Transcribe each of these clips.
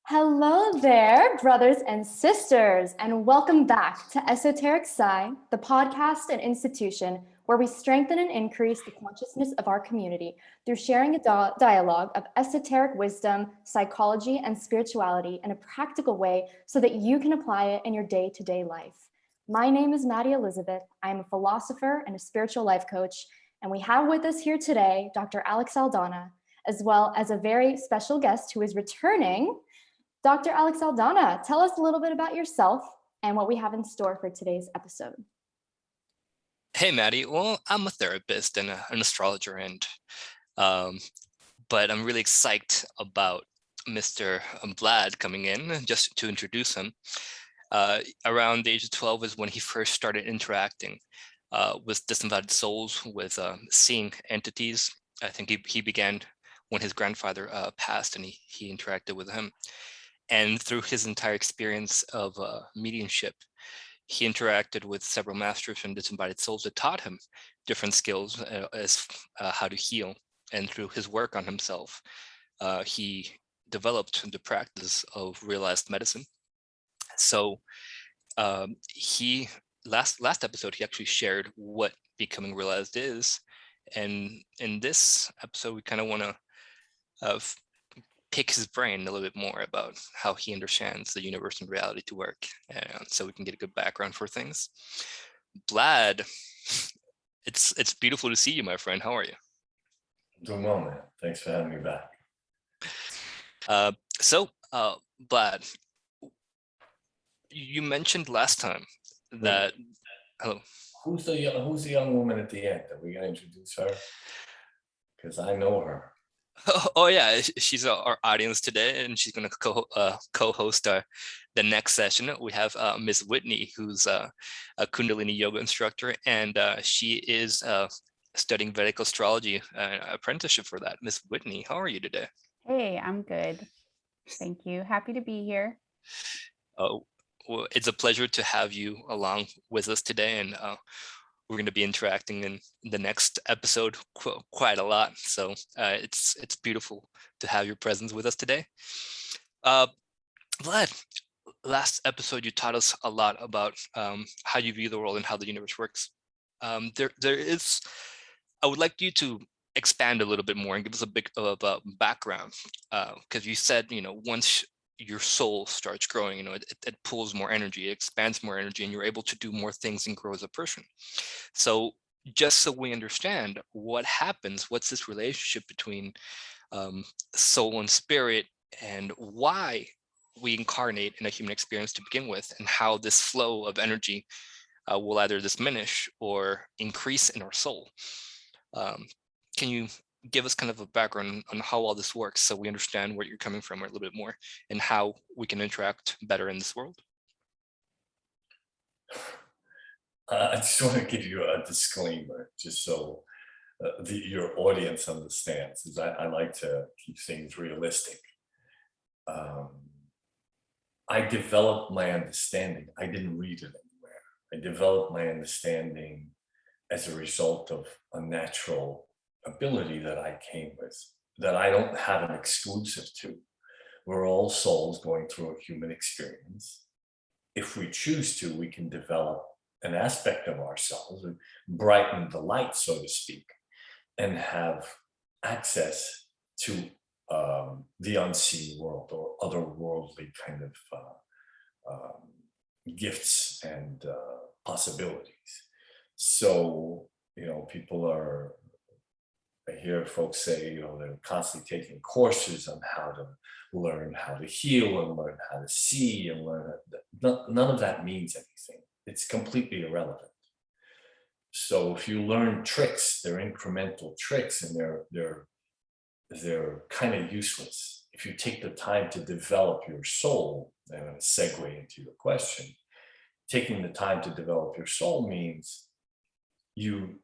Hello there, brothers and sisters, and welcome back to Esoteric Psi, the podcast and institution where we strengthen and increase the consciousness of our community through sharing a dialogue of esoteric wisdom, psychology, and spirituality in a practical way so that you can apply it in your day-to-day life. My name is Maddie Elizabeth. I am a philosopher and a spiritual life coach, and we have with us here today Dr. Alex Aldana, as well as a very special guest who is returning. Dr. Alex Aldana, tell us a little bit about yourself and what we have in store for today's episode. Hey, Maddie. Well, I'm a therapist and an astrologer, but I'm really excited about Mr. Vlad coming in. Just to introduce him, around the age of 12 is when he first started interacting with disembodied souls, with seeing entities. I think he began when his grandfather passed, and he interacted with him. And through his entire experience of mediumship, he interacted with several masters and disembodied souls that taught him different skills as how to heal. And through his work on himself, he developed the practice of realized medicine. So he last episode, he actually shared what becoming realized is. And in this episode, we kind of want to pick his brain a little bit more about how he understands the universe and reality to work, so we can get a good background for things. Vlad, it's beautiful to see you, my friend. How are you? Doing well, man. Thanks for having me back. So, Vlad, you mentioned last time that hello. Who's the young woman at the end? Are we gonna introduce her? Because I know her. Oh yeah, she's our audience today, and she's going to co-host the next session. We have Miss Whitney, who's a Kundalini yoga instructor, and she is studying Vedic astrology apprenticeship for that. Miss Whitney, how are you today? Hey, I'm good. Thank you. Happy to be here. Oh, well, it's a pleasure to have you along with us today, and we're going to be interacting in the next episode quite a lot. So it's beautiful to have your presence with us today. Vlad, last episode, you taught us a lot about how you view the world and how the universe works. I would like you to expand a little bit more and give us a bit of a background, because you said, once your soul starts growing, it pulls more energy, it expands more energy, and you're able to do more things and grow as a person. So just so we understand what happens, what's this relationship between soul and spirit, and why we incarnate in a human experience to begin with, and how this flow of energy will either diminish or increase in our soul. Can you give us kind of a background on how all this works so we understand where you're coming from a little bit more and how we can interact better in this world? I just want to give you a disclaimer, just so your audience understands, is I like to keep things realistic. I developed my understanding. I didn't read it anywhere. I developed my understanding as a result of a natural ability that I came with, that I don't have an exclusive to. We're all souls going through a human experience. If we choose to, we can develop an aspect of ourselves and brighten the light, so to speak, and have access to the unseen world or otherworldly kind of gifts and possibilities. So, I hear folks say, they're constantly taking courses on how to learn how to heal and learn how to see and learn. None of that means anything. It's completely irrelevant. So if you learn tricks, they're incremental tricks, and they're kind of useless. If you take the time to develop your soul, and I'm going to segue into your question, taking the time to develop your soul means you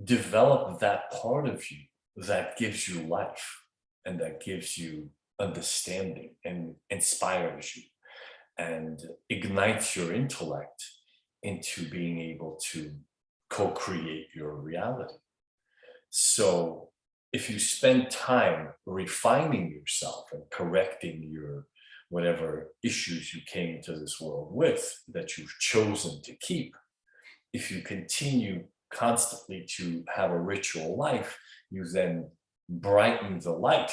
develop that part of you that gives you life and that gives you understanding and inspires you and ignites your intellect into being able to co-create your reality. So if you spend time refining yourself and correcting your whatever issues you came into this world with that you've chosen to keep, if you continue constantly to have a ritual life, you then brighten the light,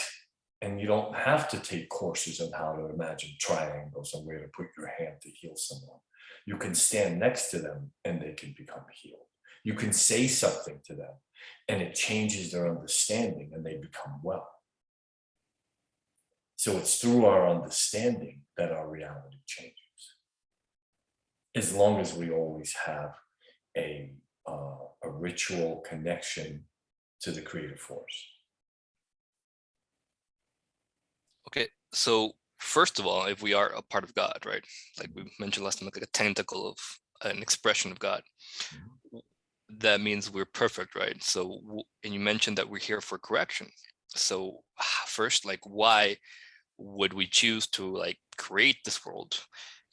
and you don't have to take courses on how to imagine triangles and where to put your hand to heal someone. You can stand next to them and they can become healed. You can say something to them and it changes their understanding and they become well. So it's through our understanding that our reality changes. As long as we always have a ritual connection to the creative force. Okay, so first of all, if we are a part of God, right? Like we mentioned last time, like a tentacle of an expression of God, that means we're perfect, right? So, and you mentioned that we're here for correction. So first, like, why would we choose to like create this world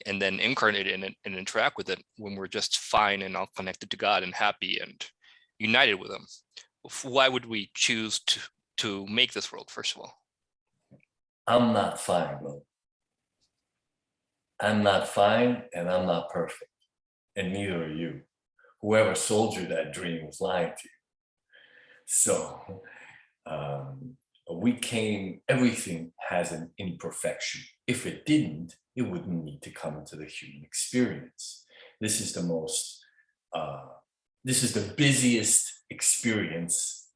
and then incarnate in it and interact with it when we're just fine and all connected to God and happy and united with Him? Why would we choose to make this world, first of all? I'm not fine, bro. I'm not fine and I'm not perfect. And neither are you. Whoever sold you that dream was lying to you. So everything has an imperfection. If it didn't, it wouldn't need to come into the human experience. This is the busiest experience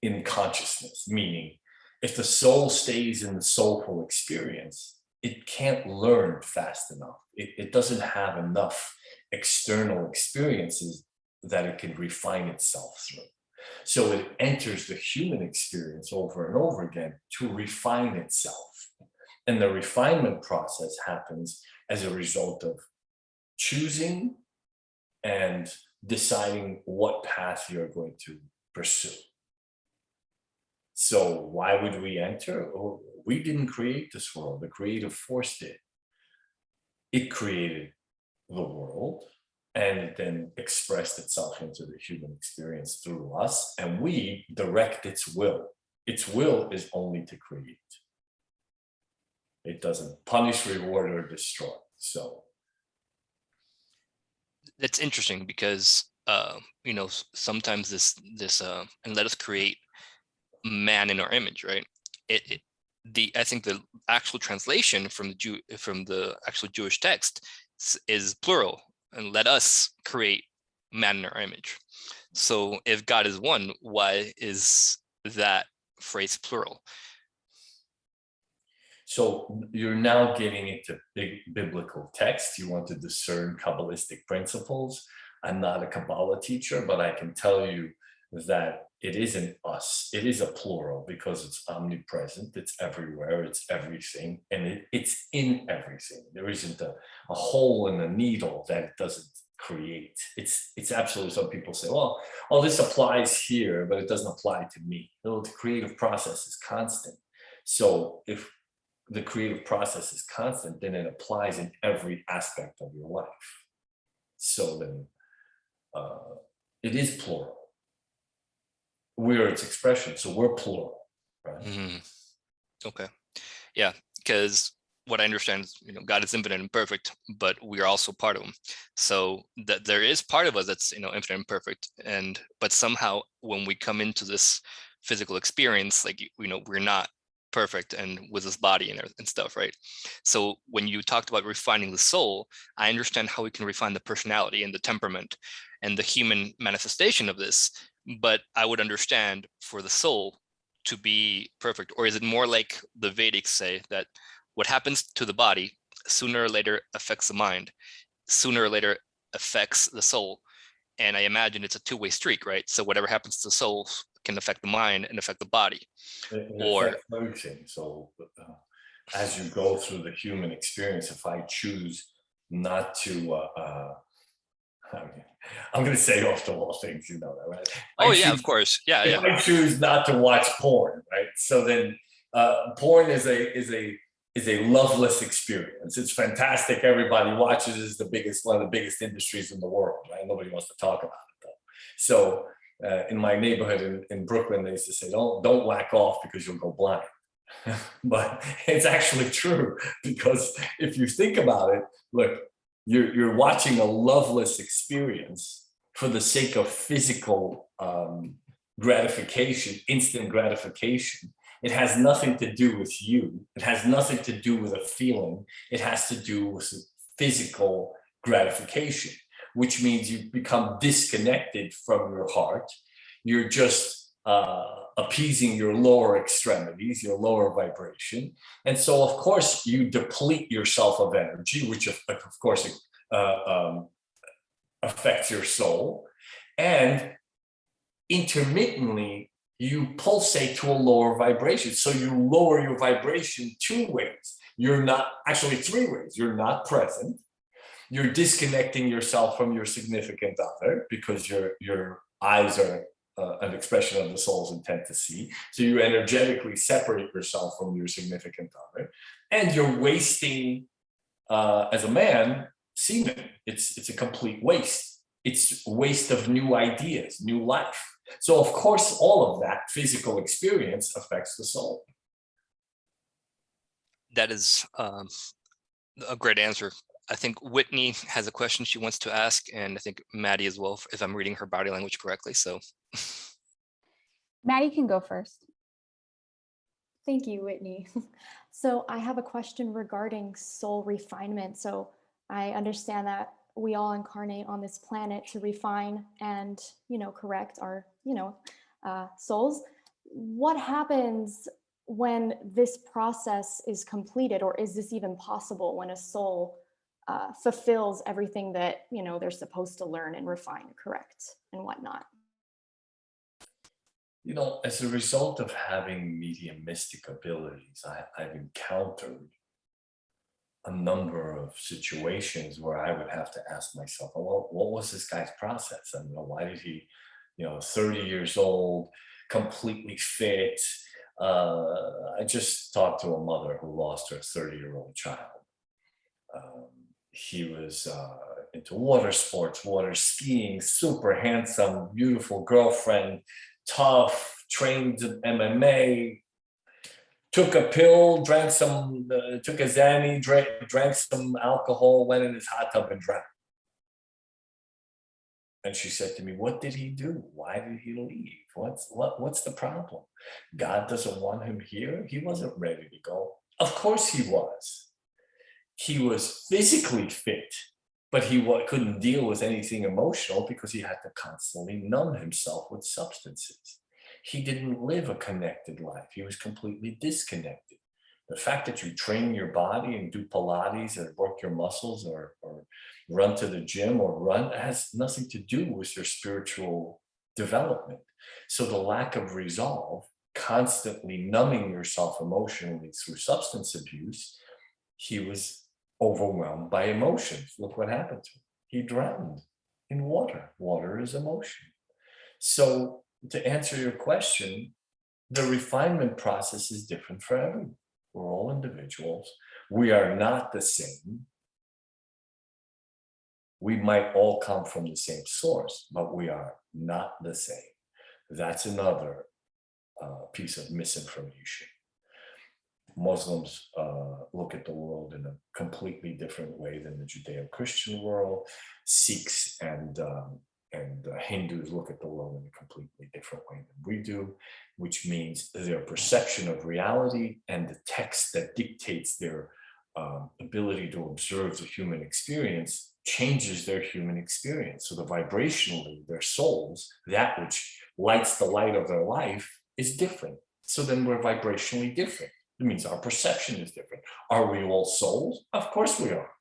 in consciousness, meaning if the soul stays in the soulful experience, it can't learn fast enough. It doesn't have enough external experiences that it can refine itself through. So it enters the human experience over and over again to refine itself. And the refinement process happens as a result of choosing and deciding what path you're going to pursue. So why would we enter? We didn't create this world. The creative force did. It created the world and it then expressed itself into the human experience through us, and we direct its will. Its will is only to create. It doesn't punish, reward, or destroy. So that's interesting because sometimes this and let us create man in our image, right? I think the actual translation from the actual Jewish text is plural, and let us create man in our image. So if God is one, why is that phrase plural? So you're now getting into big biblical text. You want to discern Kabbalistic principles. I'm not a Kabbalah teacher, but I can tell you that it isn't us. It is a plural because it's omnipresent. It's everywhere. It's everything. And it's in everything. There isn't a hole in the needle that it doesn't create. It's absolutely, some people say, well, this applies here, but it doesn't apply to me. No, the creative process is constant. So if the creative process is constant, then it applies in every aspect of your life. So then it is plural. We're its expression, so we're plural, right? Mm-hmm. Okay, yeah, because what I understand is, God is infinite and perfect, but we are also part of Him. So that there is part of us that's, infinite and perfect, but somehow when we come into this physical experience, like, we're not perfect and with this body and stuff, right? So when you talked about refining the soul, I understand how we can refine the personality and the temperament and the human manifestation of this. But I would understand for the soul to be perfect, or is it more like the Vedics say that what happens to the body sooner or later affects the mind, sooner or later affects the soul? And I imagine it's a two-way street, right? So whatever happens to the soul can affect the mind and affect the body. It affects everything. So as you go through the human experience, if I choose not to I'm going to say off the wall things, that, right? Of course. Yeah. I choose not to watch porn, right? So then porn is a loveless experience. It's fantastic. Everybody watches. It's one of the biggest industries in the world, right? Nobody wants to talk about it though. So in my neighborhood in Brooklyn, they used to say, don't whack off because you'll go blind. But it's actually true, because if you think about it, look, you're watching a loveless experience for the sake of physical gratification, instant gratification. It has nothing to do with you. It has nothing to do with a feeling. It has to do with physical gratification, which means you become disconnected from your heart. You're just appeasing your lower extremities, your lower vibration. And so, of course, you deplete yourself of energy, which of course affects your soul. And intermittently, you pulsate to a lower vibration. So you lower your vibration 2 ways. You're not, actually 3 ways. You're not present. You're disconnecting yourself from your significant other, because your eyes are an expression of the soul's intent to see. So you energetically separate yourself from your significant other, and you're wasting, as a man, semen. It's a complete waste. It's waste of new ideas, new life. So of course, all of that physical experience affects the soul. That is a great answer. I think Whitney has a question she wants to ask, and I think Maddie as well, if I'm reading her body language correctly. So Maddie can go first. Thank you, Whitney. So I have a question regarding soul refinement. So I understand that we all incarnate on this planet to refine and, correct our, souls. What happens when this process is completed, or is this even possible when a soul fulfills everything that, they're supposed to learn and refine, correct, and whatnot? As a result of having mediumistic abilities, I've encountered a number of situations where I would have to ask myself, well, what was this guy's process? And why did he, 30 years old, completely fit? I just talked to a mother who lost her 30-year-old child. He was into water sports, water skiing, super handsome, beautiful girlfriend, tough, trained in MMA, took a pill, took a Xanny, drank some alcohol, went in his hot tub and drowned. And she said to me, what did he do? Why did he leave? What's the problem? God doesn't want him here? He wasn't ready to go. Of course he was. He was physically fit, but he couldn't deal with anything emotional because he had to constantly numb himself with substances. He didn't live a connected life. He was completely disconnected. The fact that you train your body and do Pilates and work your muscles or run to the gym or run has nothing to do with your spiritual development. So the lack of resolve, constantly numbing yourself emotionally through substance abuse, he was overwhelmed by emotions. Look what happened to him. He drowned in water. Water is emotion. So to answer your question, the refinement process is different for everyone. We're all individuals. We are not the same. We might all come from the same source, but we are not the same. That's another piece of misinformation. Muslims look at the world in a completely different way than the Judeo-Christian world. Sikhs and Hindus look at the world in a completely different way than we do, which means their perception of reality and the text that dictates their ability to observe the human experience changes their human experience. So the vibrationally, their souls, that which lights the light of their life, is different. So then we're vibrationally different. It means our perception is different. Are we all souls? Of course we are.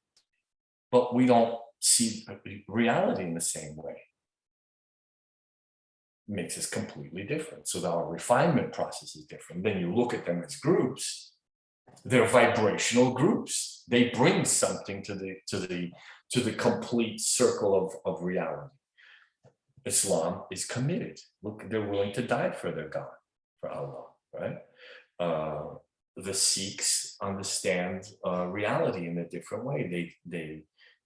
But we don't see reality in the same way. It makes us completely different. So our refinement process is different. Then you look at them as groups. They're vibrational groups. They bring something to the complete circle of reality. Islam is committed. Look, they're willing to die for their God, for Allah, right? The Sikhs understand reality in a different way.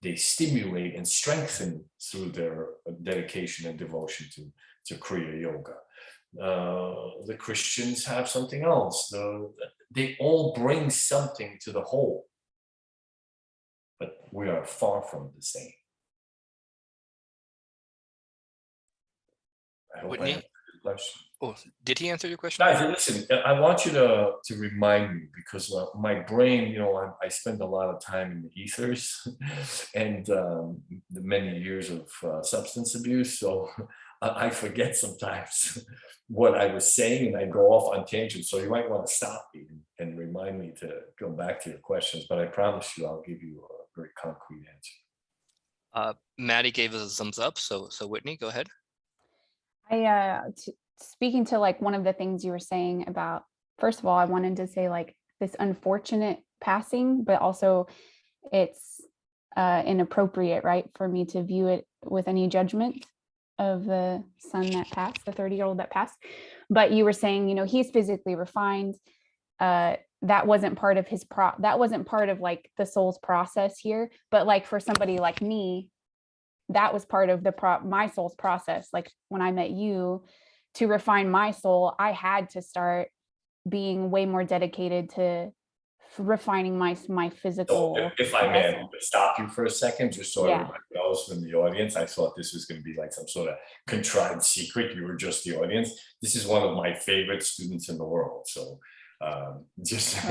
They stimulate and strengthen through their dedication and devotion to Kriya Yoga. The Christians have something else. they all bring something to the whole, but we are far from the same. I hope I Whitney? answered your question. Oh, did he answer your question? Guys, listen, I want you to remind me, because my brain, I spend a lot of time in the ethers and the many years of substance abuse. So I forget sometimes what I was saying and I go off on tangents. So you might want to stop me and remind me to go back to your questions. But I promise you, I'll give you a very concrete answer. Maddie gave us a thumbs up. So Whitney, go ahead. Speaking to like one of the things you were saying about, first of all, I wanted to say like this unfortunate passing, but also it's inappropriate, right, for me to view it with any judgment of the son that passed, the 30-year-old that passed. But you were saying, he's physically refined. That wasn't part of that wasn't part of like the soul's process here. But like for somebody like me, that was part of my soul's process. Like when I met you, to refine my soul, I had to start being way more dedicated to refining my physical. So if I may stop you for a second, just so Yeah. everybody knows from the audience, I thought this was going to be like some sort of contrived secret. You were just the audience. This is one of my favorite students in the world. So just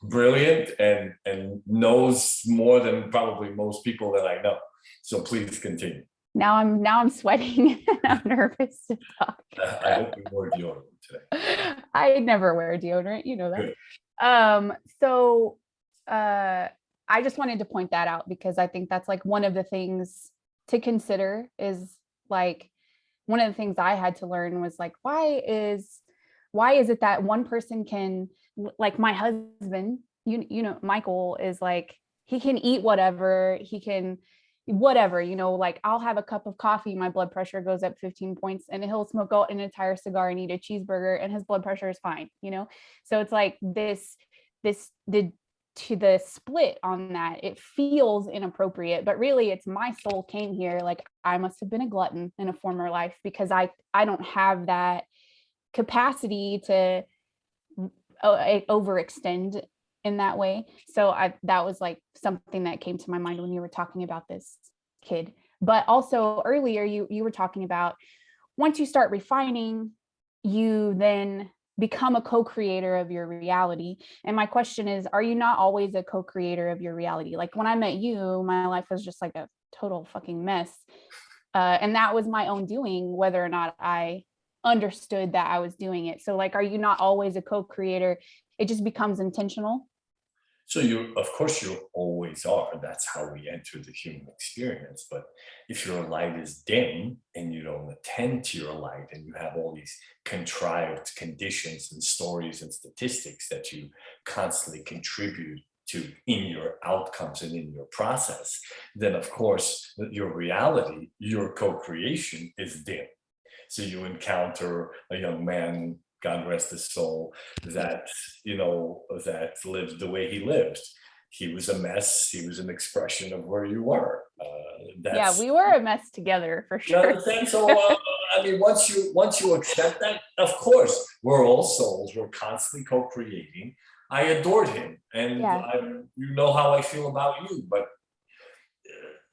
brilliant and knows more than probably most people that I know. So please continue. Now I'm sweating. I'm nervous to talk. I hope you wore deodorant today. I never wear deodorant, you know that. Good. So I just wanted to point that out because I think that's like one of the things to consider is like one of the things I had to learn was like, why is it that one person can, like my husband, Michael is like, he can eat whatever, he can whatever, like I'll have a cup of coffee, my blood pressure goes up 15 points, and he'll smoke out an entire cigar and eat a cheeseburger and his blood pressure is fine, So it's like the split on that, it feels inappropriate, but really it's my soul came here. Like I must have been a glutton in a former life because I don't have that capacity to overextend in that way. So that was like something that came to my mind when you were talking about this kid. But also earlier you were talking about once you start refining, you then become a co-creator of your reality. And my question is, are you not always a co-creator of your reality? Like when I met you, my life was just like a total fucking mess. And that was my own doing, whether or not I understood that I was doing it. So like, are you not always a co-creator? It just becomes intentional. So of course you always are. That's how we enter the human experience. But if your light is dim and you don't attend to your light and you have all these contrived conditions and stories and statistics that you constantly contribute to in your outcomes and in your process, then of course your reality, your co-creation is dim. So you encounter a young man, God rest his soul, that lived the way he lived. He was a mess. He was an expression of where you were. Yeah, we were a mess together for sure. You understand? So I mean, once you accept that, of course, we're all souls. We're constantly co-creating. I adored him, and you know how I feel about you. But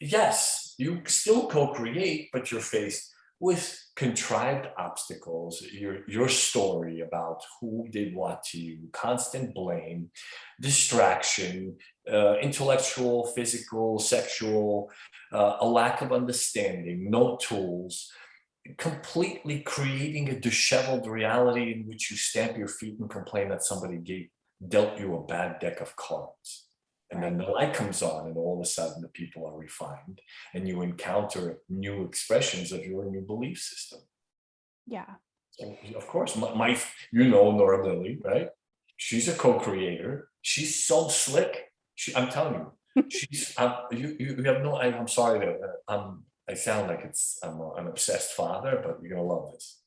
yes, you still co-create, but you're faced with contrived obstacles, your story about who did what to you, constant blame, distraction, intellectual, physical, sexual, a lack of understanding, no tools, completely creating a disheveled reality in which you stamp your feet and complain that somebody dealt you a bad deck of cards. And then the light comes on and all of a sudden the people are refined and you encounter new expressions of your new belief system. Yeah. So of course, Nora Lily, right? She's a co-creator. She's so slick. I'm telling you, she's, you have no, I'm sorry that I sound like I'm an obsessed father, but you're gonna love this.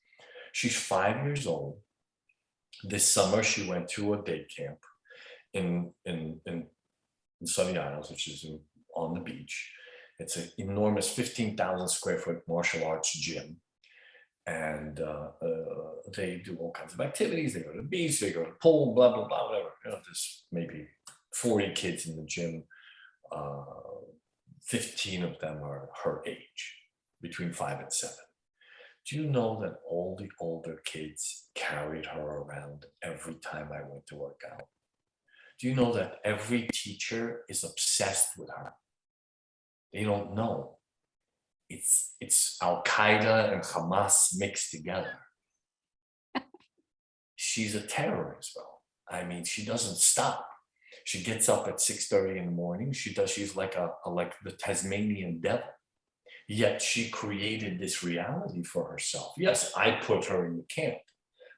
She's 5 years old. This summer, she went to a day camp in Sunny Isles, which is on the beach. It's an enormous 15,000 square foot martial arts gym. And they do all kinds of activities. They go to the beach, they go to the pool, blah, blah, blah, whatever. There's maybe 40 kids in the gym. 15 of them are her age, between 5 and 7. Do you know that all the older kids carried her around every time I went to work out? Do you know that every teacher is obsessed with her? They don't know. It's Al Qaeda and Hamas mixed together. She's a terror as well. I mean, she doesn't stop. She gets up at 6:30 in the morning. She's like like the Tasmanian devil. Yet she created this reality for herself. Yes, I put her in the camp,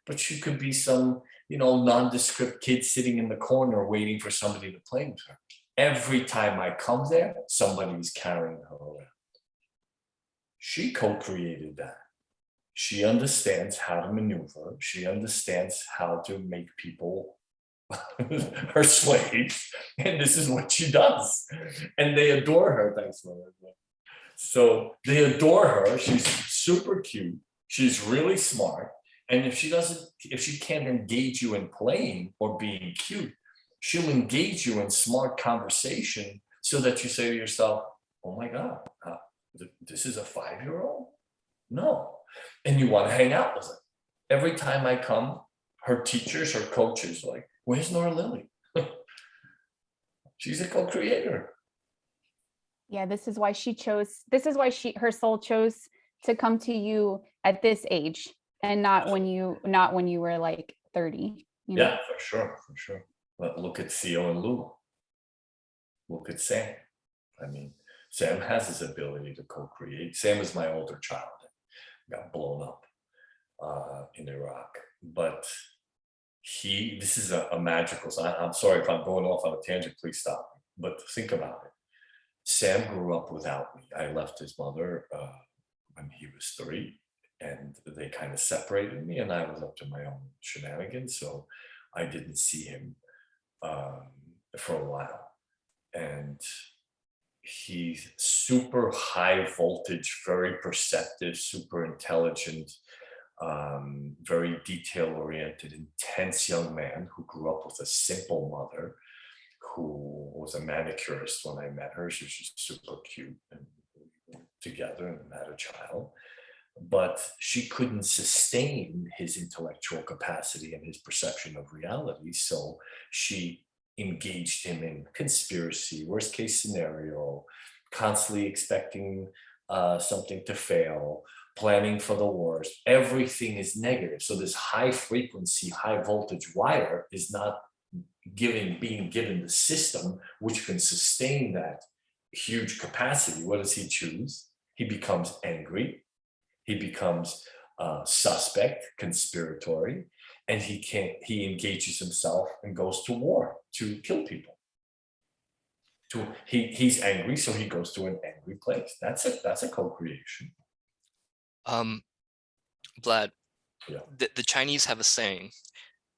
but she could be some, nondescript kid sitting in the corner waiting for somebody to play with her. Every time I come there, somebody's carrying her around. She co-created that. She understands how to maneuver. She understands how to make people her slaves. And this is what she does. And they adore her. Thanks, Mother. So they adore her. She's super cute. She's really smart. And if she can't engage you in playing or being cute, she'll engage you in smart conversation so that you say to yourself, oh my God, this is a 5-year-old? No. And you want to hang out with her. Every time I come, her teachers, her coaches, like, where's Nora Lily? She's a co-creator. Yeah, this is why her soul chose to come to you at this age and not when you were like 30. Yeah, for sure. But look at Theo and Lulu. Look at Sam. I mean, Sam has his ability to co-create. Sam is my older child, got blown up in Iraq. But this is a magical, I'm sorry if I'm going off on a tangent, please stop me. But think about it. Sam grew up without me. I left his mother when he was 3, and they kind of separated me, and I was up to my own shenanigans. So I didn't see him for a while. And he's super high voltage, very perceptive, super intelligent, very detail oriented, intense young man who grew up with a simple mother who was a manicurist when I met her. She was just super cute, and we were together and had a child. But she couldn't sustain his intellectual capacity and his perception of reality. So she engaged him in conspiracy, worst case scenario, constantly expecting something to fail, planning for the worst. Everything is negative. So this high frequency, high voltage wire is not being given the system which can sustain that huge capacity. What does he choose? He becomes angry. He becomes suspect, conspiratory, and he engages himself and goes to war to kill people. He's angry, so he goes to an angry place. That's a co-creation. Vlad, Yeah. the Chinese have a saying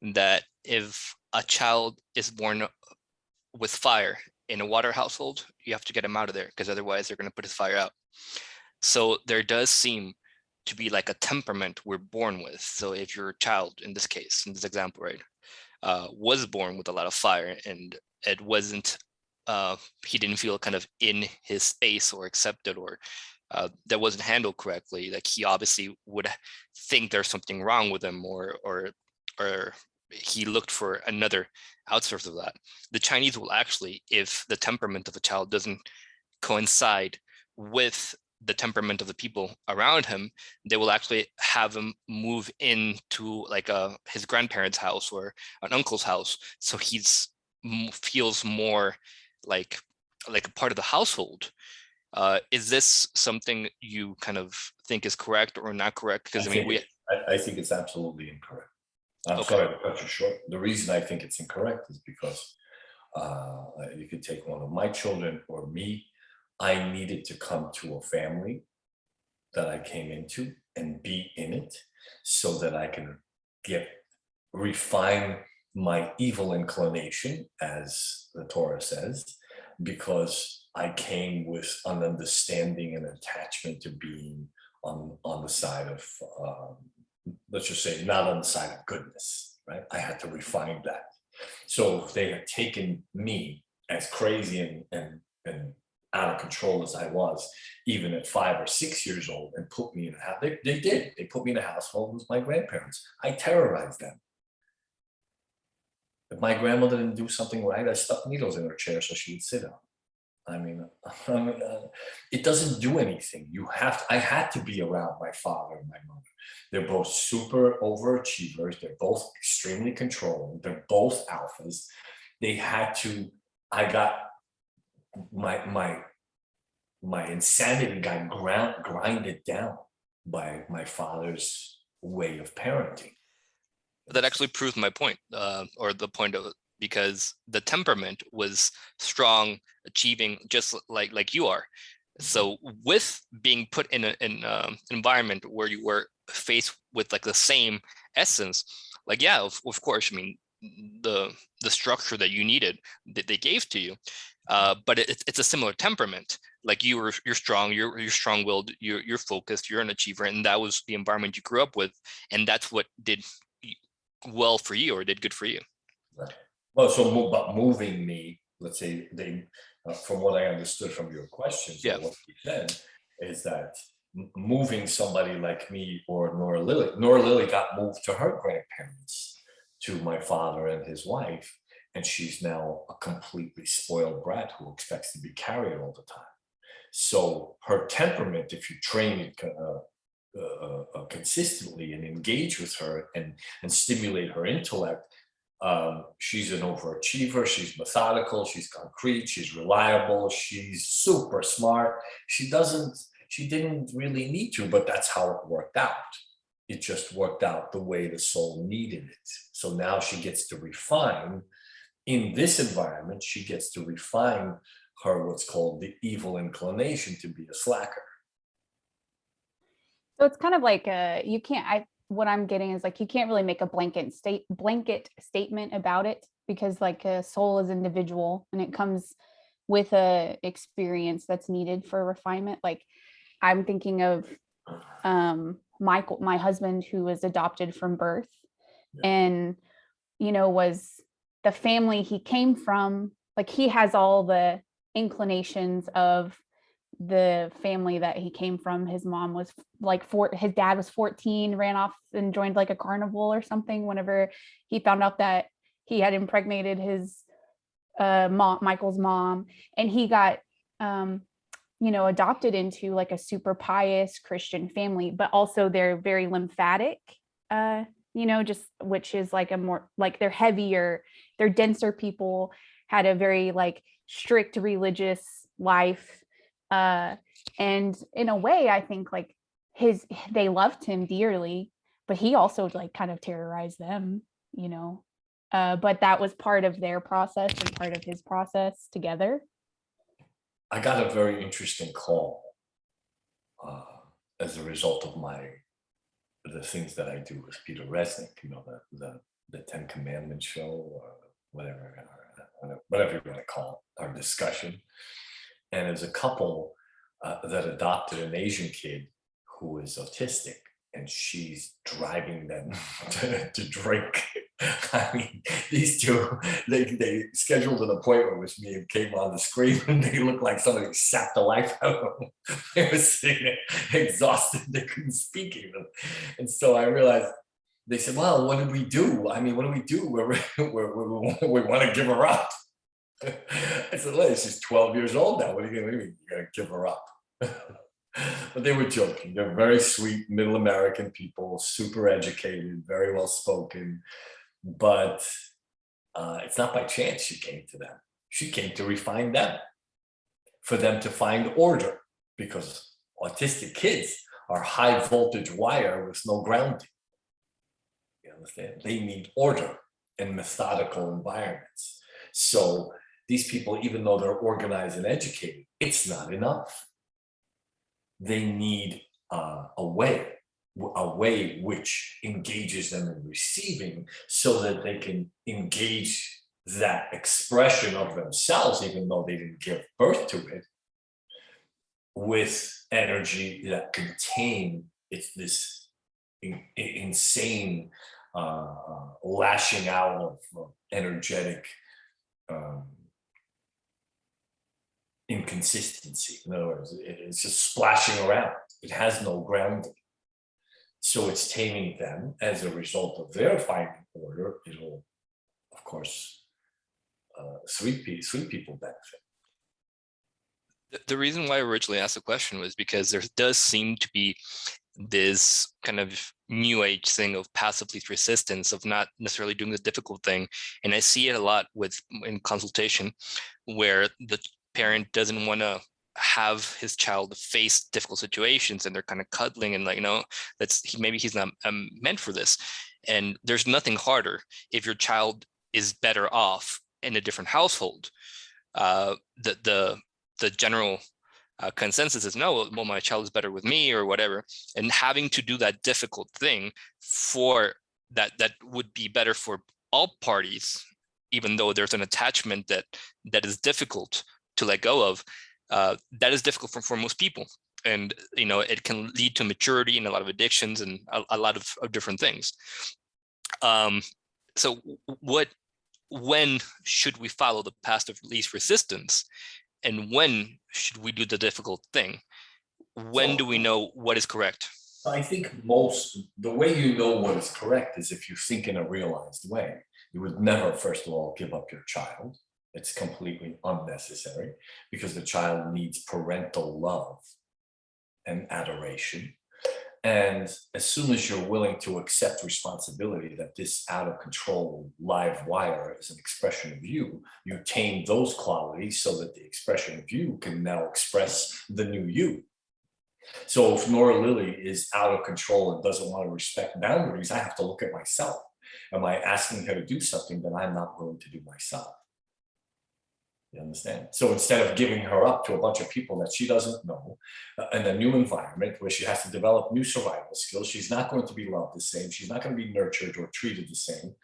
that if a child is born with fire in a water household, you have to get him out of there, because otherwise they're going to put his fire out. So there does seem to be like a temperament we're born with. So if your child, in this case, in this example, right, was born with a lot of fire, and it wasn't, he didn't feel kind of in his space or accepted, or that wasn't handled correctly, like he obviously would think there's something wrong with him, or he looked for another outsource of that. The Chinese will actually, if the temperament of a child doesn't coincide with the temperament of the people around him, they will actually have him move into like his grandparents' house or an uncle's house, so he's feels more like a part of the household. Is this something you kind of think is correct or not correct? Because I think it's absolutely incorrect. I'm Okay. sorry to cut you short. The reason I think it's incorrect is because you could take one of my children or me. I needed to come to a family that I came into and be in it so that I can refine my evil inclination, as the Torah says, because I came with an understanding and attachment to being on the side of, let's just say, not on the side of goodness, right? I had to refine that. So if they had taken me, as crazy and out of control as I was, even at 5 or 6 years old, and put me in a house, they did. They put me in a household with my grandparents. I terrorized them. If my grandmother didn't do something right, I stuck needles in her chair so she would sit down. I mean, it doesn't do anything. I had to be around my father and my mother. They're both super overachievers. They're both extremely controlling. They're both alphas. They had to, I got my insanity got grinded down by my father's way of parenting. That actually proves my point, or the point of it, because the temperament was strong, achieving, just like you are. So with being put in an environment where you were faced with like the same essence, like, yeah, of course, I mean, the structure that you needed that they gave to you, but it's a similar temperament. Like you're strong, you're strong-willed, you're focused, you're an achiever, and that was the environment you grew up with, and that's what did well for you, or did good for you. Right. Well, so but moving me, let's say they, from what I understood from your questions, Yeah. or what you said, is that moving somebody like me or Nora Lily got moved to her grandparents, to my father and his wife, and she's now a completely spoiled brat who expects to be carried all the time. So her temperament, if you train it consistently and engage with her and stimulate her intellect, she's an overachiever, she's methodical, she's concrete, she's reliable, she's super smart. She didn't really need to, but that's how it worked out. It just worked out the way the soul needed it. So now she gets to refine, in this environment, she gets to refine her, what's called the evil inclination to be a slacker. So it's kind of like what I'm getting is like, you can't really make a blanket statement about it, because like a soul is individual and it comes with a experience that's needed for refinement. Like I'm thinking of Michael, my husband, who was adopted from birth, and was the family he came from, like he has all the inclinations of the family that he came from. His mom was like his dad was 14, ran off and joined like a carnival or something whenever he found out that he had impregnated his Michael's mom, and he got adopted into like a super pious Christian family, but also they're very lymphatic, just, which is like a more like, they're heavier, they're denser people, had a very like strict religious life. And in a way, I think like they loved him dearly, but he also like kind of terrorized them, but that was part of their process and part of his process together. I got a very interesting call as a result of the things that I do with Peter Resnick, the 10 Commandments show, or whatever you want to call it, our discussion. And there's a couple that adopted an Asian kid who is autistic, and she's driving them to drink. I mean, these two, they scheduled an appointment with me and came on the screen, and they looked like somebody sapped the life out of them. They were sitting exhausted, they couldn't speak even. And so I realized, they said, well, what did we do? I mean, what do we do? We want to give her up. I said, Liz, she's 12 years old now. What are you going to do? You're going to give her up. But they were joking. They're very sweet, middle American people, super educated, very well spoken. But it's not by chance she came to them. She came to refine them, for them to find order, because autistic kids are high voltage wire with no grounding. You understand? They need order in methodical environments. So these people, even though they're organized and educated, it's not enough. They need a way which engages them in receiving, so that they can engage that expression of themselves, even though they didn't give birth to it, with energy that contain this insane lashing out of energetic inconsistency. In other words, it's just splashing around. It has no grounding. So it's taming them. As a result of their finding order, it'll, of course, sweet people benefit. The reason why I originally asked the question was because there does seem to be this kind of new age thing of passive least resistance, of not necessarily doing the difficult thing. And I see it a lot in consultation, where the parent doesn't want to have his child face difficult situations, and they're kind of cuddling and like, maybe he's not meant for this. And there's nothing harder if your child is better off in a different household. The general consensus is no, well, my child is better with me or whatever, and having to do that difficult thing for that would be better for all parties, even though there's an attachment that is difficult to let go of. That is difficult for most people, and it can lead to maturity and a lot of addictions and a lot of different things. So when should we follow the path of least resistance? And when should we do the difficult thing? When do we know what is correct? I think the way you know what is correct is if you think in a realized way. You would never, first of all, give up your child. It's completely unnecessary, because the child needs parental love and adoration. And as soon as you're willing to accept responsibility that this out of control live wire is an expression of you, you tame those qualities so that the expression of you can now express the new you. So if Nora Lily is out of control and doesn't want to respect boundaries, I have to look at myself. Am I asking her to do something that I'm not willing to do myself? You understand? So instead of giving her up to a bunch of people that she doesn't know, in a new environment where she has to develop new survival skills, she's not going to be loved the same. She's not going to be nurtured or treated the same.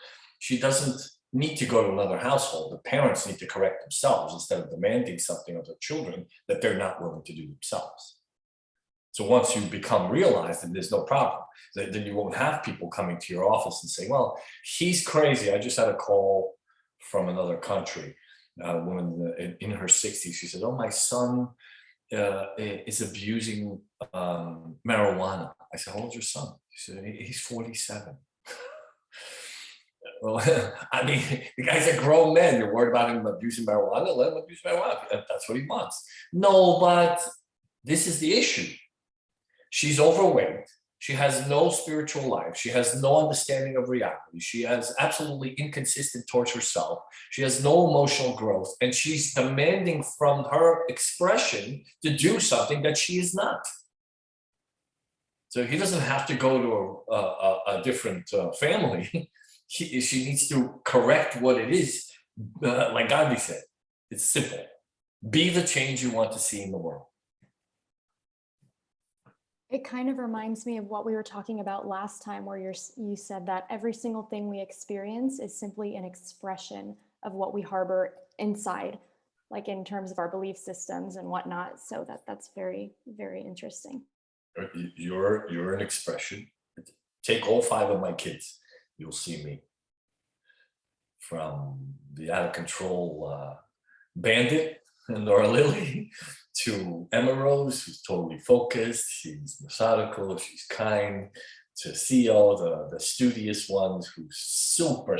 She doesn't need to go to another household. The parents need to correct themselves instead of demanding something of their children that they're not willing to do themselves. So once you become realized, and there's no problem, then you won't have people coming to your office and say, well, he's crazy. I just had a call from another country. A woman in her 60s, she said, oh, my son is abusing marijuana. I said, how old's your son? She said, he's 47. Well, I mean, the guy's a grown man. You're worried about him abusing marijuana? Let him abuse marijuana. That's what he wants. No, but this is the issue. She's overweight. She has no spiritual life. She has no understanding of reality. She is absolutely inconsistent towards herself. She has no emotional growth. And she's demanding from her expression to do something that she is not. So he doesn't have to go to a different family. She needs to correct what it is. Like Gandhi said, it's simple. Be the change you want to see in the world. It kind of reminds me of what we were talking about last time, where you said that every single thing we experience is simply an expression of what we harbor inside, like in terms of our belief systems and whatnot. So that's very, very interesting. You're an expression. Take all 5 of my kids. You'll see me. From the out of control bandit, Nora Lily, to Emma Rose, who's totally focused, she's methodical, she's kind, to Theo, the studious one, who's super,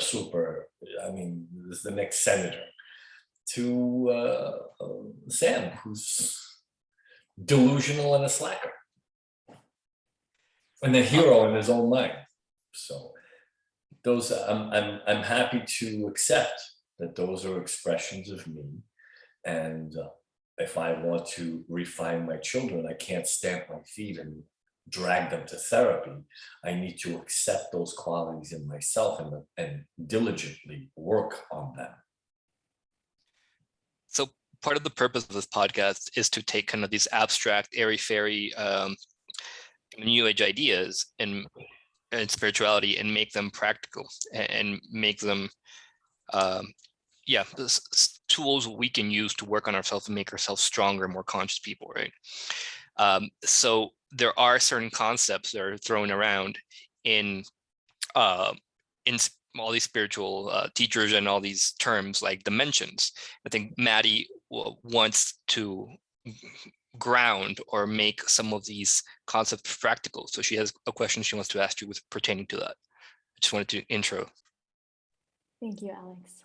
I mean, is the next senator, to Sam, who's delusional and a slacker, and a hero in his own mind. So those, I'm happy to accept that those are expressions of me. And if I want to refine my children, I can't stamp my feet and drag them to therapy. I need to accept those qualities in myself and diligently work on them. So part of the purpose of this podcast is to take kind of these abstract, airy-fairy, new age ideas and spirituality and make them practical and make them tools we can use to work on ourselves and make ourselves stronger, more conscious people, right? So there are certain concepts that are thrown around in all these spiritual teachers and all these terms like dimensions. I think Maddie wants to ground or make some of these concepts practical. So she has a question she wants to ask you with pertaining to that. I just wanted to intro. Thank you, Alex.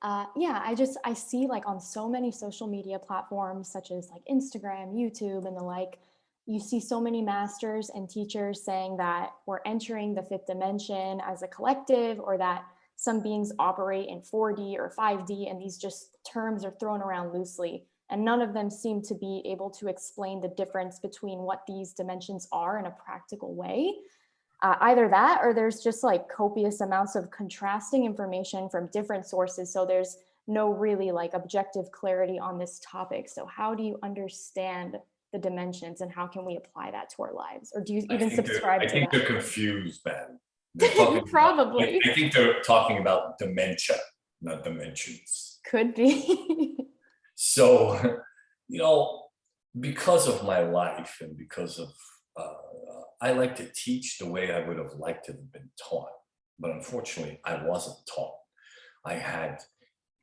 I see like on so many social media platforms, such as like Instagram, YouTube, and the like, you see so many masters and teachers saying that we're entering the fifth dimension as a collective, or that some beings operate in 4D or 5D, and these just terms are thrown around loosely. And none of them seem to be able to explain the difference between what these dimensions are in a practical way. Either that, or there's just like copious amounts of contrasting information from different sources. So there's no really like objective clarity on this topic. So how do you understand the dimensions, and how can we apply that to our lives? Or do you even subscribe to that? I think they're confused, man. They're Probably. I think they're talking about dementia, not dimensions. Could be. So, because of my life and because of, I like to teach the way I would have liked to have been taught. But unfortunately, I wasn't taught. I had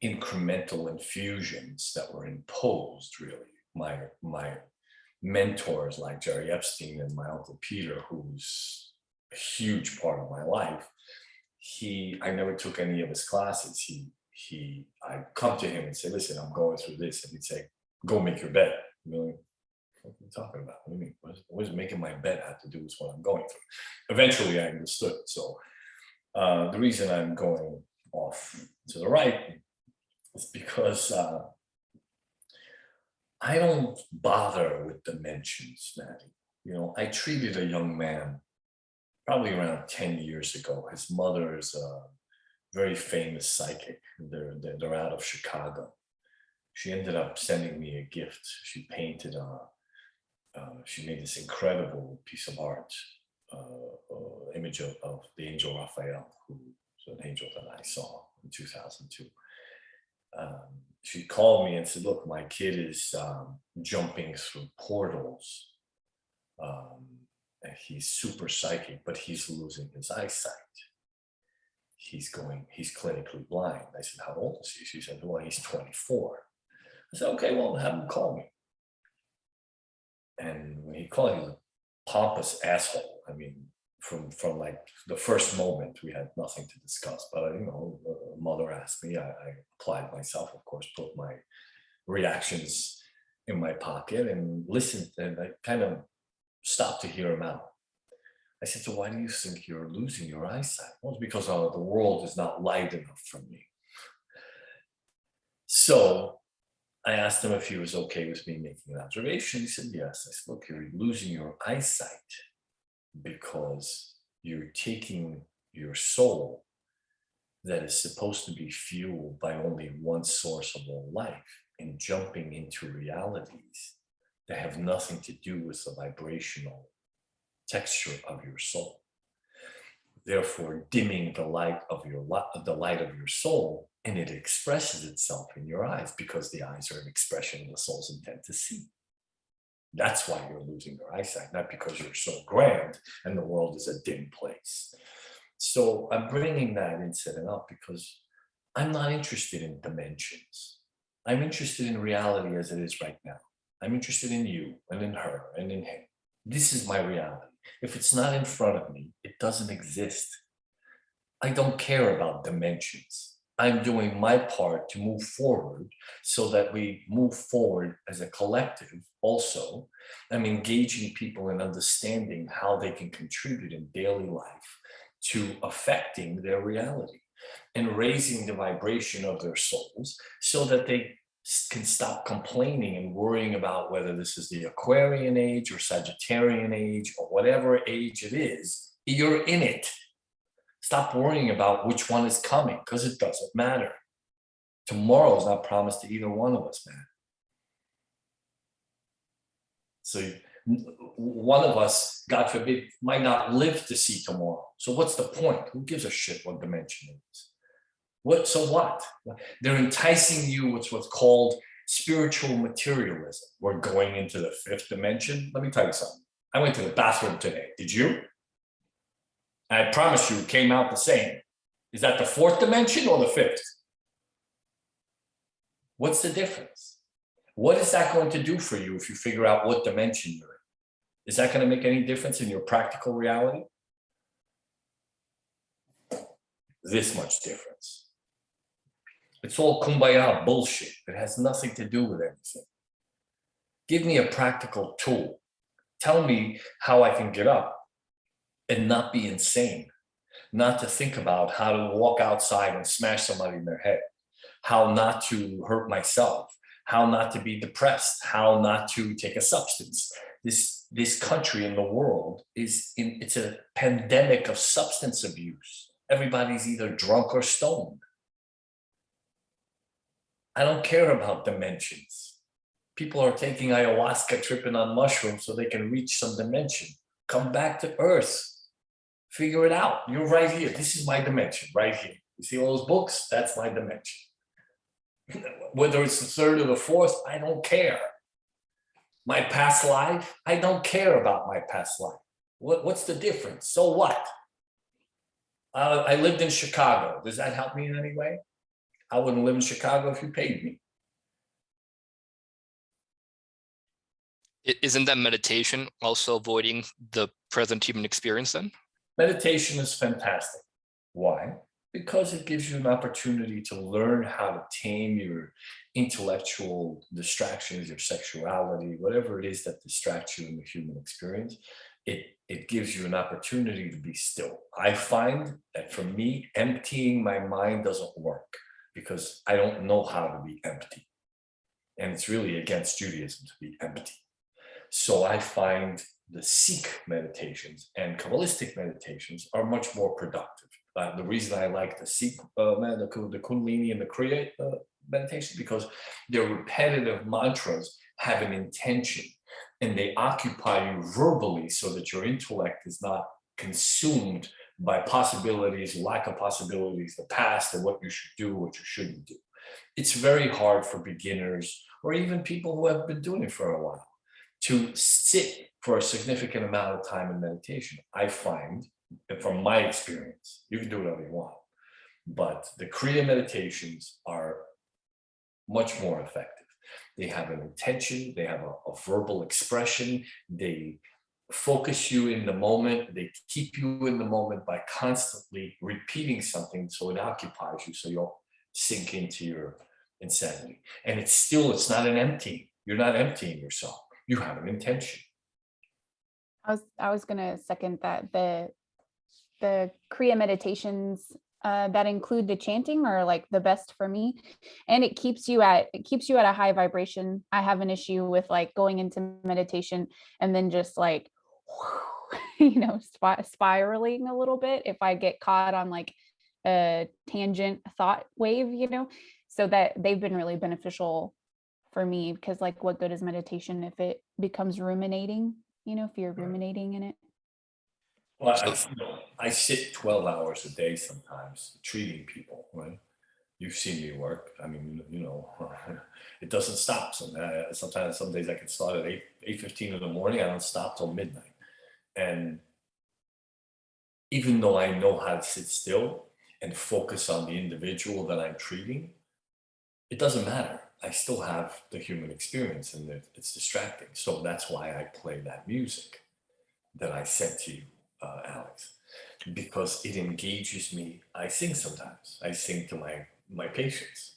incremental infusions that were imposed, really. My mentors like Jerry Epstein and my Uncle Peter, who's a huge part of my life, I never took any of his classes. I'd come to him and say, listen, I'm going through this. And he'd say, go make your bed. Really? What are you talking about? What do you mean? What does making my bed have to do with what I'm going through? Eventually I understood. So the reason I'm going off to the right is because I don't bother with dimensions, Maddie. I treated a young man probably around 10 years ago. His mother is a very famous psychic. They're out of Chicago. She ended up sending me a gift. She painted she made this incredible piece of art, image of the angel Raphael, who's an angel that I saw in 2002. She called me and said, look, my kid is jumping through portals. And he's super psychic, but he's losing his eyesight. He's clinically blind. I said, how old is he? She said, well, he's 24. I said, okay, well, have him call me. And when he called, he was a pompous asshole. I mean, from like the first moment, we had nothing to discuss. But mother asked me, I applied myself, of course, put my reactions in my pocket and listened, and I kind of stopped to hear him out. I said, so why do you think you're losing your eyesight? Well, it's because the world is not light enough for me. So I asked him if he was okay with me making an observation. He said, yes. I said, look, you're losing your eyesight because you're taking your soul that is supposed to be fueled by only one source of all life and jumping into realities that have nothing to do with the vibrational texture of your soul. Therefore, dimming the light of your soul, and it expresses itself in your eyes because the eyes are an expression of the soul's intent to see. That's why you're losing your eyesight, not because you're so grand and the world is a dim place. So I'm bringing that incident up because I'm not interested in dimensions. I'm interested in reality as it is right now. I'm interested in you and in her and in him. This is my reality. If it's not in front of me, it doesn't exist. I don't care about dimensions. I'm doing my part to move forward so that we move forward as a collective also. I'm engaging people in understanding how they can contribute in daily life to affecting their reality and raising the vibration of their souls so that they can stop complaining and worrying about whether this is the Aquarian age or Sagittarian age or whatever age it is. You're in it. Stop worrying about which one is coming because it doesn't matter. Tomorrow is not promised to either one of us, man. So one of us, God forbid, might not live to see tomorrow. So what's the point? Who gives a shit what dimension it is? So what? They're enticing you with what's called spiritual materialism. We're going into the fifth dimension. Let me tell you something. I went to the bathroom today. Did you? I promise you, it came out the same. Is that the fourth dimension or the fifth? What's the difference? What is that going to do for you if you figure out what dimension you're in? Is that going to make any difference in your practical reality? This much difference. It's all kumbaya bullshit. It has nothing to do with anything. Give me a practical tool. Tell me how I can get up and not be insane, not to think about how to walk outside and smash somebody in their head, how not to hurt myself, how not to be depressed, how not to take a substance. This country and the world it's a pandemic of substance abuse. Everybody's either drunk or stoned. I don't care about dimensions. People are taking ayahuasca, tripping on mushrooms so they can reach some dimension. Come back to earth. Figure it out. You're right here. This is my dimension, right here. You see all those books? That's my dimension. Whether it's the third or the fourth, I don't care. My past life, I don't care about my past life. What's the difference? So what? I lived in Chicago. Does that help me in any way? I wouldn't live in Chicago if you paid me. Isn't that meditation also avoiding the present human experience then? Meditation is fantastic. Why? Because it gives you an opportunity to learn how to tame your intellectual distractions, your sexuality, whatever it is that distracts you in the human experience. It gives you an opportunity to be still. I find that for me, emptying my mind doesn't work because I don't know how to be empty. And it's really against Judaism to be empty. So I find the Sikh meditations and Kabbalistic meditations are much more productive. The reason I like the Sikh, the Kundalini and the Kriya meditation, because their repetitive mantras have an intention and they occupy you verbally so that your intellect is not consumed by possibilities, lack of possibilities, the past, and what you should do, what you shouldn't do. It's very hard for beginners or even people who have been doing it for a while to sit for a significant amount of time in meditation. I find, from my experience, you can do whatever you want, but the Kriya meditations are much more effective. They have an intention, they have a verbal expression, they focus you in the moment, they keep you in the moment by constantly repeating something so it occupies you so you'll sink into your insanity. And it's not an emptying. You're not emptying yourself. You have an intention. I was going to second that. The Kriya meditations that include the chanting are like the best for me, and it keeps you at a high vibration. I have an issue with like going into meditation and then just like spiraling a little bit if I get caught on like a tangent thought wave, so that they've been really beneficial for me, because like what good is meditation if it becomes ruminating, if you're ruminating in it? Well, I sit 12 hours a day sometimes treating people, right? You've seen me work. I mean, it doesn't stop. Sometimes, some days I can start at 8:15 in the morning. I don't stop till midnight. And even though I know how to sit still and focus on the individual that I'm treating, it doesn't matter. I still have the human experience and it's distracting. So that's why I play that music that I sent to you, Alex, because it engages me. I sing sometimes. I sing to my patients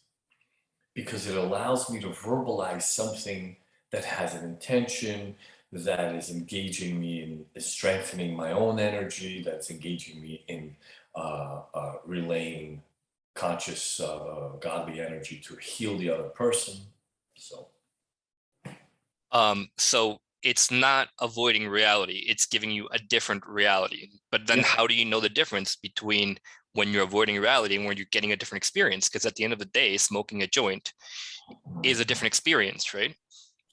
because it allows me to verbalize something that has an intention, that is engaging me in strengthening my own energy, that's engaging me in relaying conscious, godly energy to heal the other person. So it's not avoiding reality, it's giving you a different reality. But then how do you know the difference between when you're avoiding reality and when you're getting a different experience? Because at the end of the day, smoking a joint is a different experience, right?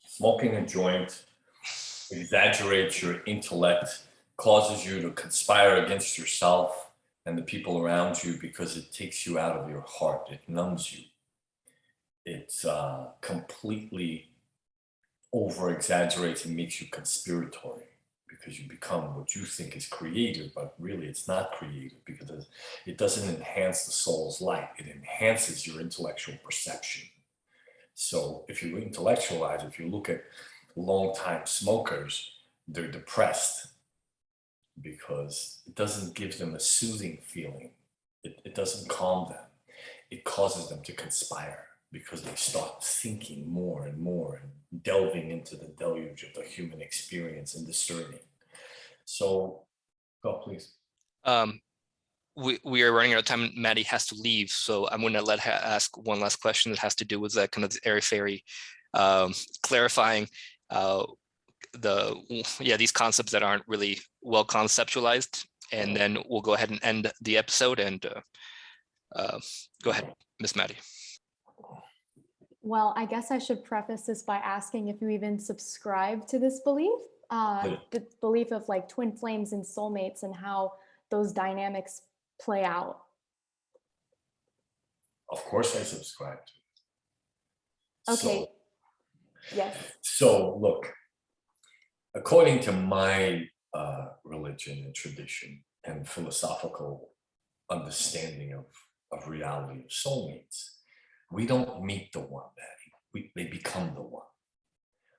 Smoking a joint exaggerates your intellect, causes you to conspire against yourself, and the people around you because it takes you out of your heart. It numbs you. It's completely over exaggerates and makes you conspiratory because you become what you think is creative, but really it's not creative because it doesn't enhance the soul's light. It enhances your intellectual perception. So if you intellectualize, if you look at long-time smokers, they're depressed because it doesn't give them a soothing feeling. It doesn't calm them. It causes them to conspire because they start thinking more and more and delving into the deluge of the human experience and discerning. So, go please. We are running out of time. Maddie has to leave, so I'm going to let her ask one last question that has to do with that kind of airy-fairy, clarifying these concepts that aren't really well conceptualized, and then we'll go ahead and end the episode. And go ahead, Miss Maddie. Well, I guess I should preface this by asking if you even subscribe to this belief, the belief of like twin flames and soulmates and how those dynamics play out. Of course I subscribe to it. Okay. Yes. So look, according to my religion and tradition and philosophical understanding of reality of soulmates, we don't meet the one, Maddie. They become the one.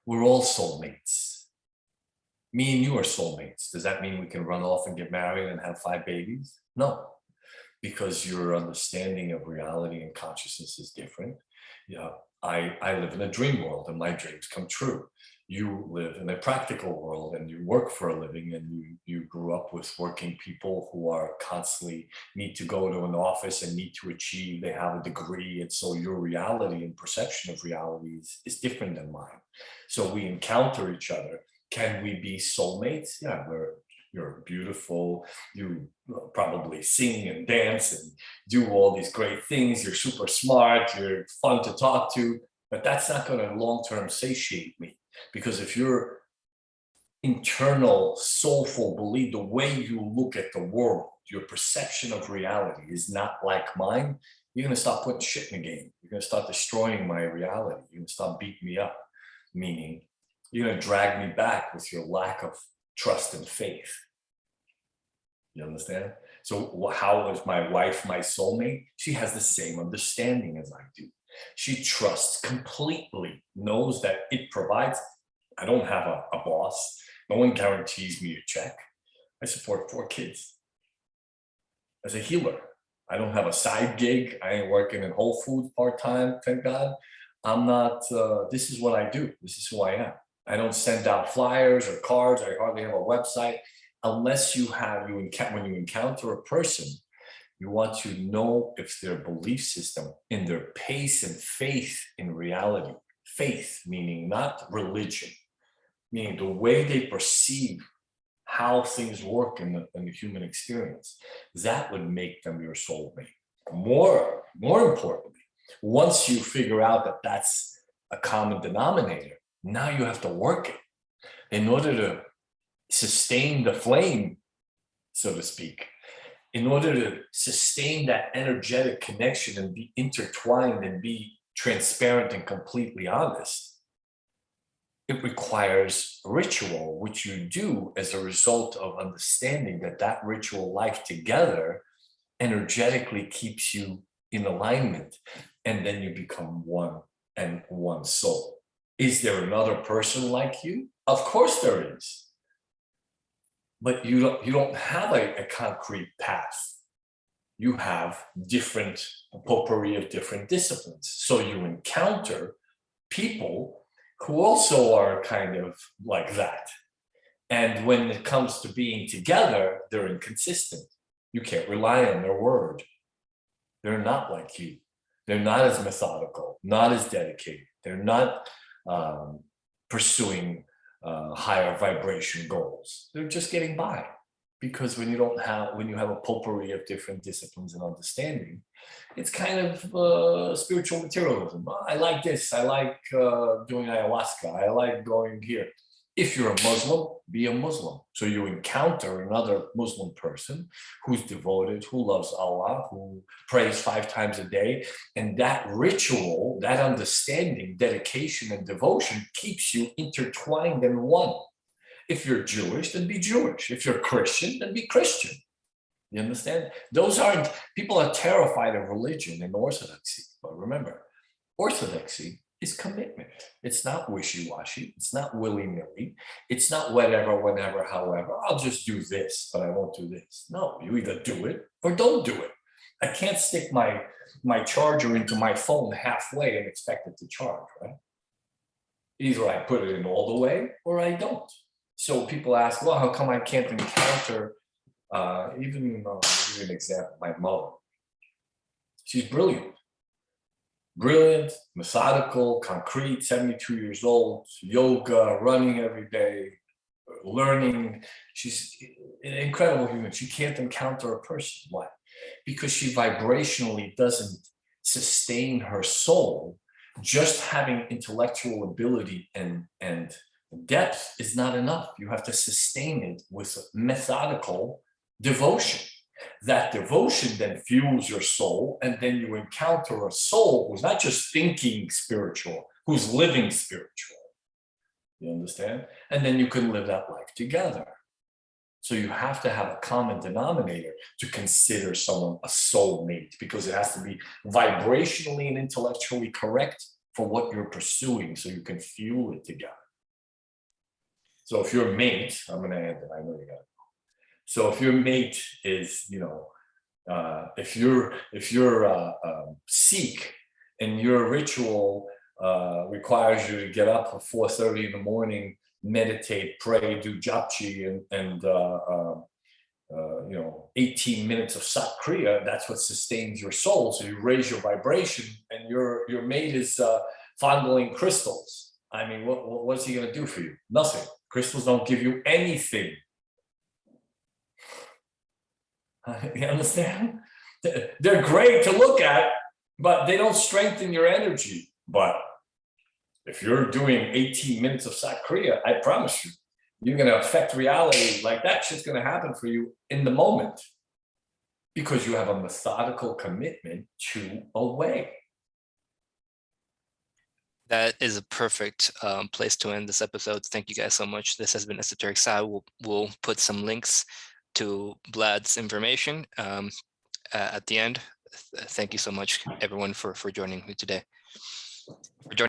We're all soulmates. Me and you are soulmates. Does that mean we can run off and get married and have 5 babies? No, because your understanding of reality and consciousness is different. Yeah, I live in a dream world and my dreams come true. You live in a practical world and you work for a living, and you grew up with working people who are constantly need to go to an office and need to achieve, they have a degree, and so your reality and perception of reality is different than mine. So we encounter each other. Can we be soulmates? Yeah, you're beautiful, you probably sing and dance and do all these great things, you're super smart, you're fun to talk to, but that's not going to long-term satiate me. Because if your internal soulful belief, the way you look at the world, your perception of reality is not like mine, you're going to start putting shit in the game. You're going to start destroying my reality. You're going to start beating me up, meaning you're going to drag me back with your lack of trust and faith. You understand? So how is my wife my soulmate? She has the same understanding as I do. She trusts completely, knows that it provides. I don't have a boss. No one guarantees me a check. I support 4 kids. As a healer, I don't have a side gig. I ain't working in Whole Foods part-time, thank God. I'm not, this is what I do. This is who I am. I don't send out flyers or cards. I hardly have a website. Unless you have, when you encounter a person, you want to know if their belief system, in their pace and faith in reality, faith meaning not religion, meaning the way they perceive how things work in the human experience, that would make them your soulmate. More importantly, once you figure out that that's a common denominator, now you have to work it in order to sustain the flame, so to speak. In order to sustain that energetic connection and be intertwined and be transparent and completely honest, it requires ritual, which you do as a result of understanding that that ritual life together energetically keeps you in alignment, and then you become one and one soul. Is there another person like you? Of course there is. But you don't have a concrete path. You have different potpourri of different disciplines. So you encounter people who also are kind of like that. And when it comes to being together, they're inconsistent. You can't rely on their word. They're not like you. They're not as methodical, not as dedicated. They're not pursuing higher vibration goals. They're just getting by, because when you have a potpourri of different disciplines and understanding, it's kind of spiritual materialism. I like this. I like doing ayahuasca. I like going here. If you're a Muslim, be a Muslim. So you encounter another Muslim person who's devoted, who loves Allah, who prays 5 times a day. And that ritual, that understanding, dedication, and devotion keeps you intertwined and one. If you're Jewish, then be Jewish. If you're Christian, then be Christian. You understand? Those aren't, people are terrified of religion and orthodoxy. But remember, orthodoxy is commitment. It's not wishy-washy. It's not willy-nilly. It's not whatever, whenever, however. I'll just do this, but I won't do this. No, you either do it or don't do it. I can't stick my charger into my phone halfway and expect it to charge, right? Either I put it in all the way or I don't. So people ask, well, how come I can't encounter, even, I'll give you an example, my mother. She's brilliant. Brilliant, methodical, concrete, 72 years old, yoga, running every day, learning. She's an incredible human. She can't encounter a person. Why? Because she vibrationally doesn't sustain her soul. Just having intellectual ability and depth is not enough. You have to sustain it with methodical devotion. That devotion then fuels your soul, and then you encounter a soul who's not just thinking spiritual, who's living spiritual. You understand? And then you can live that life together. So you have to have a common denominator to consider someone a soulmate, because it has to be vibrationally and intellectually correct for what you're pursuing, so you can fuel it together. So if your mate, I'm going to end it, I know you got it. So if your mate is, if you're Sikh and your ritual requires you to get up at 4:30 in the morning, meditate, pray, do japji, and 18 minutes of Sat Kriya, that's what sustains your soul. So you raise your vibration, and your mate is fondling crystals. I mean, what's he going to do for you? Nothing. Crystals don't give you anything. You understand? They're great to look at, but they don't strengthen your energy. But if you're doing 18 minutes of Sat Kriya, I promise you, you're going to affect reality. Like, that shit's going to happen for you in the moment, because you have a methodical commitment to a way. That is a perfect place to end this episode. Thank you guys so much. This has been Esoteric Sci. We'll put some links to Vlad's information at the end. Thank you so much, everyone, for joining me today.